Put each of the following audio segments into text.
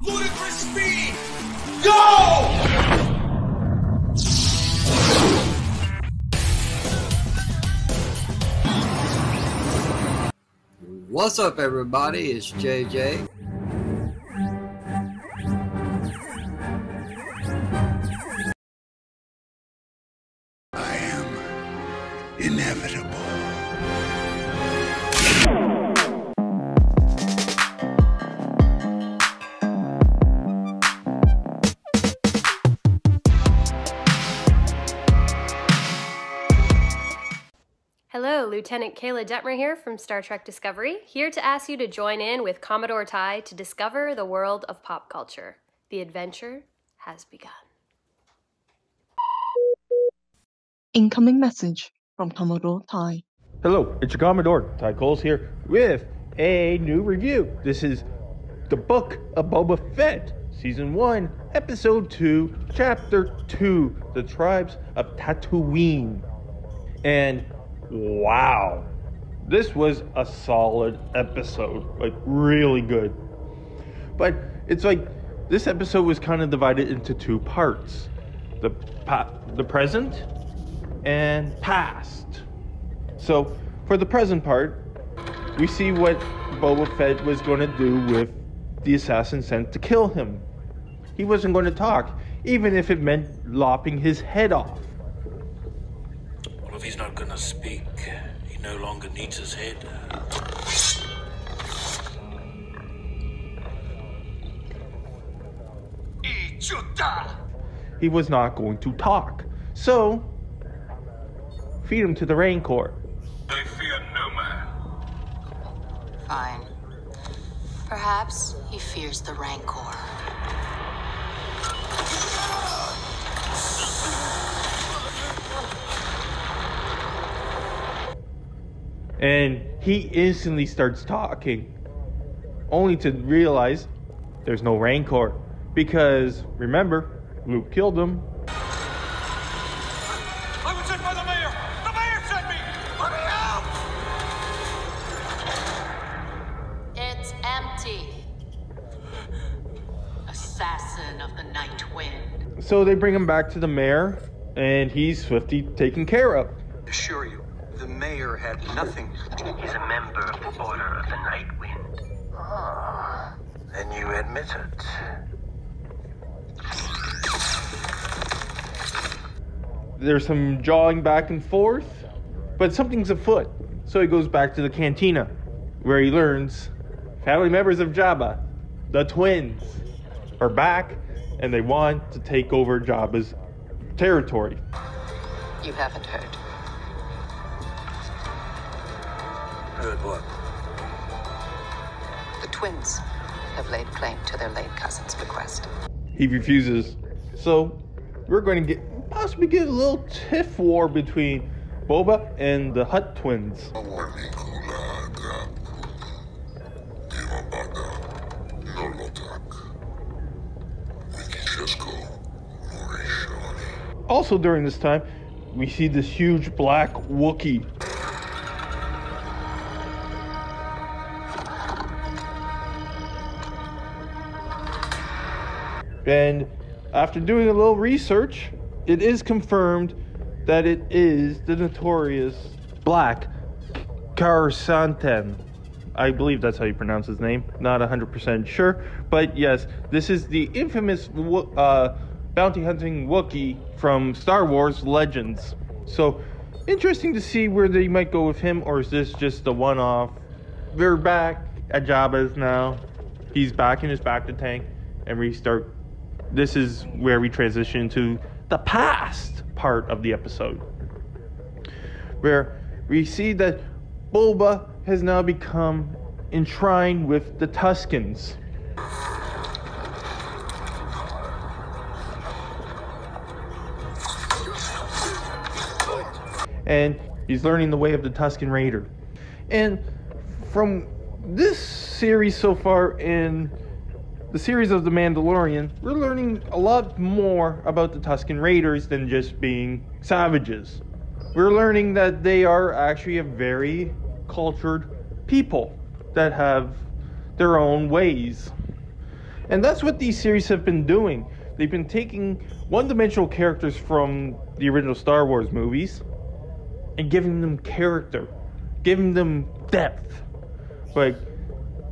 Ludicrous speed! Go! What's up, everybody? It's JJ. I am inevitable. Hello, Lieutenant Kayla Detmer here from Star Trek Discovery, here to ask you to join in with Commodore Ty to discover the world of pop culture. The adventure has begun. Incoming message from Commodore Ty. Hello, it's your Commodore, Ty Coles here, with a new review. This is the Book of Boba Fett, Season 1, Episode 2, Chapter 2, The Tribes of Tatooine. And wow, this was a solid episode, like really good. But it's like this episode was kind of divided into two parts, the present and past. So for the present part, we see what Boba Fett was going to do with the assassin sent to kill him. He wasn't going to talk, even if it meant lopping his head off. Well, if he's not gonna speak, he no longer needs his head. He was not going to talk. So, feed him to the Rancor. They fear no man. Fine. Perhaps he fears the Rancor. And he instantly starts talking, only to realize there's no Rancor. Because, remember, Luke killed him. I was sent by the mayor! The mayor sent me! Let me out! It's empty. Assassin of the Night Wind. So they bring him back to the mayor, and he's swiftly taken care of. Assure you, the mayor had nothing. He's a member of the Order of the Night Wind. Ah, And you admit it. There's some jawing back and forth, but something's afoot. So he goes back to the cantina, where he learns family members of Jabba, the twins, are back, and they want to take over Jabba's territory. You haven't heard. Heard what? The twins have laid claim to their late cousin's bequest. He refuses. So we're going to possibly get a little tiff war between Boba and the Hutt twins. Also during this time, we see this huge black Wookiee. And after doing a little research, it is confirmed that it is the notorious Black Krrsantan. I believe that's how you pronounce his name. Not 100% sure. But yes, this is the infamous bounty hunting Wookiee from Star Wars Legends. So, interesting to see where they might go with him, or is this just a one-off? We're back at Jabba's now. He's back in his bacta tank, and restart. This is where we transition to the past part of the episode, where we see that Boba has now become enshrined with the Tuskens. And he's learning the way of the Tusken Raider. And from this series so far in the series of The Mandalorian, we're learning a lot more about the Tusken Raiders than just being savages. We're learning that they are actually a very cultured people that have their own ways. And that's what these series have been doing. They've been taking one-dimensional characters from the original Star Wars movies and giving them character, giving them depth. Like,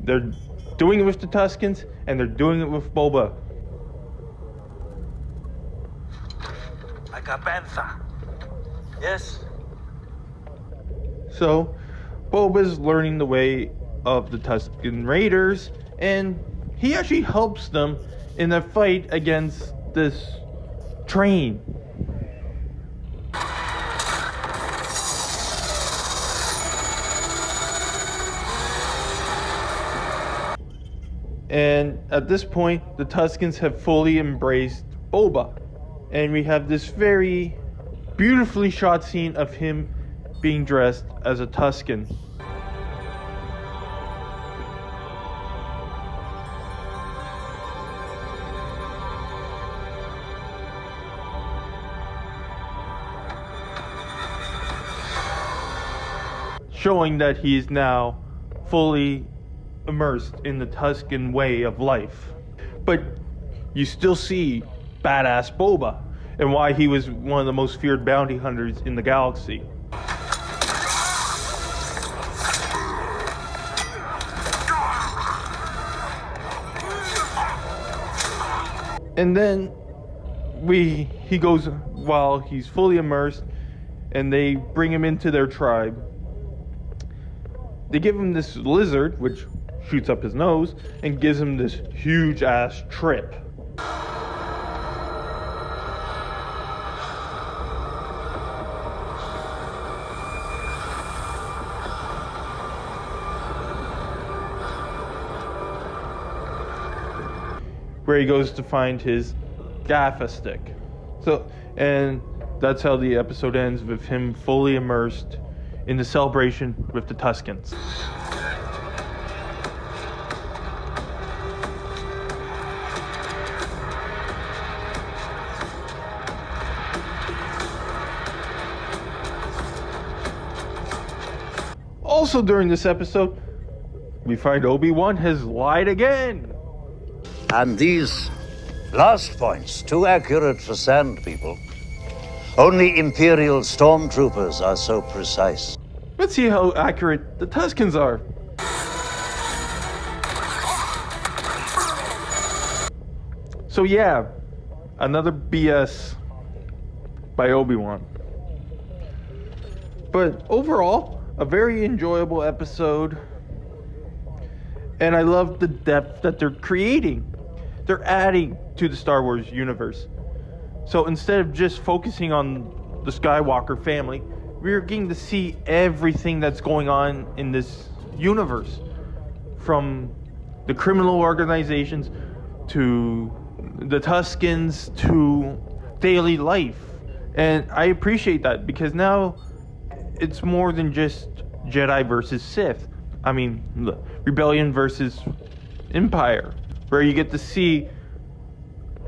they're doing it with the Tuskens, and they're doing it with Boba. Like a panther. Yes? So, Boba's learning the way of the Tusken Raiders, and he actually helps them in a fight against this train. And at this point, the Tuskens have fully embraced Boba. And we have this very beautifully shot scene of him being dressed as a Tusken. Showing that he is now fully immersed in the Tusken way of life. But you still see badass Boba and why he was one of the most feared bounty hunters in the galaxy. And then he goes, while he's fully immersed, and they bring him into their tribe. They give him this lizard, which shoots up his nose, and gives him this huge ass trip. Where he goes to find his gaffi stick. So, and that's how the episode ends, with him fully immersed in the celebration with the Tuskens. Also during this episode, we find Obi-Wan has lied again. And these last points, too accurate for sand people. Only Imperial stormtroopers are so precise. Let's see how accurate the Tuskens are. So yeah, another BS by Obi-Wan. But overall, a very enjoyable episode. And I love the depth that they're creating. They're adding to the Star Wars universe. So instead of just focusing on the Skywalker family, we're getting to see everything that's going on in this universe. From the criminal organizations, to the Tuskens, to daily life. And I appreciate that, because now it's more than just Jedi versus Sith. I mean, Rebellion versus Empire, where you get to see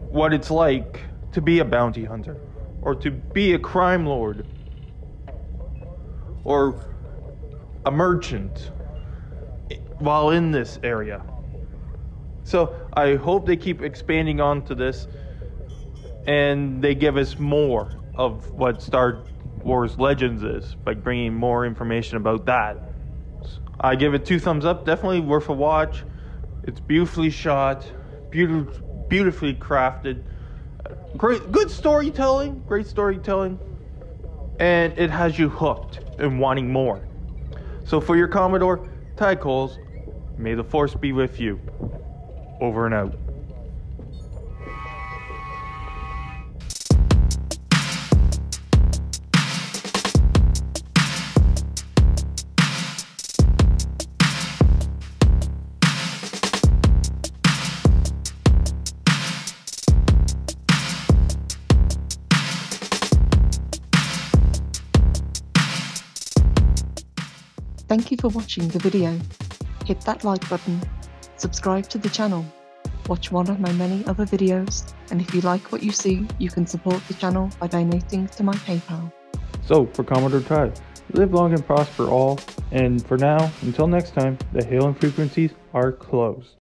what it's like to be a bounty hunter, or to be a crime lord, or a merchant while in this area. So I hope they keep expanding onto this, and they give us more of what Star Wars Legends is, by bringing more information about that. I give it 2 thumbs up. Definitely worth a watch. It's beautifully shot, beautifully crafted, great storytelling, and it has you hooked and wanting more. So for your Commodore, Ty Coles, may the Force be with you. Over and out. Thank you for watching the video. Hit that like button, subscribe to the channel, watch one of my many other videos, and if you like what you see, you can support the channel by donating to my PayPal. So, for Commodore Ty, live long and prosper all, and for now, until next time, the hailing frequencies are closed.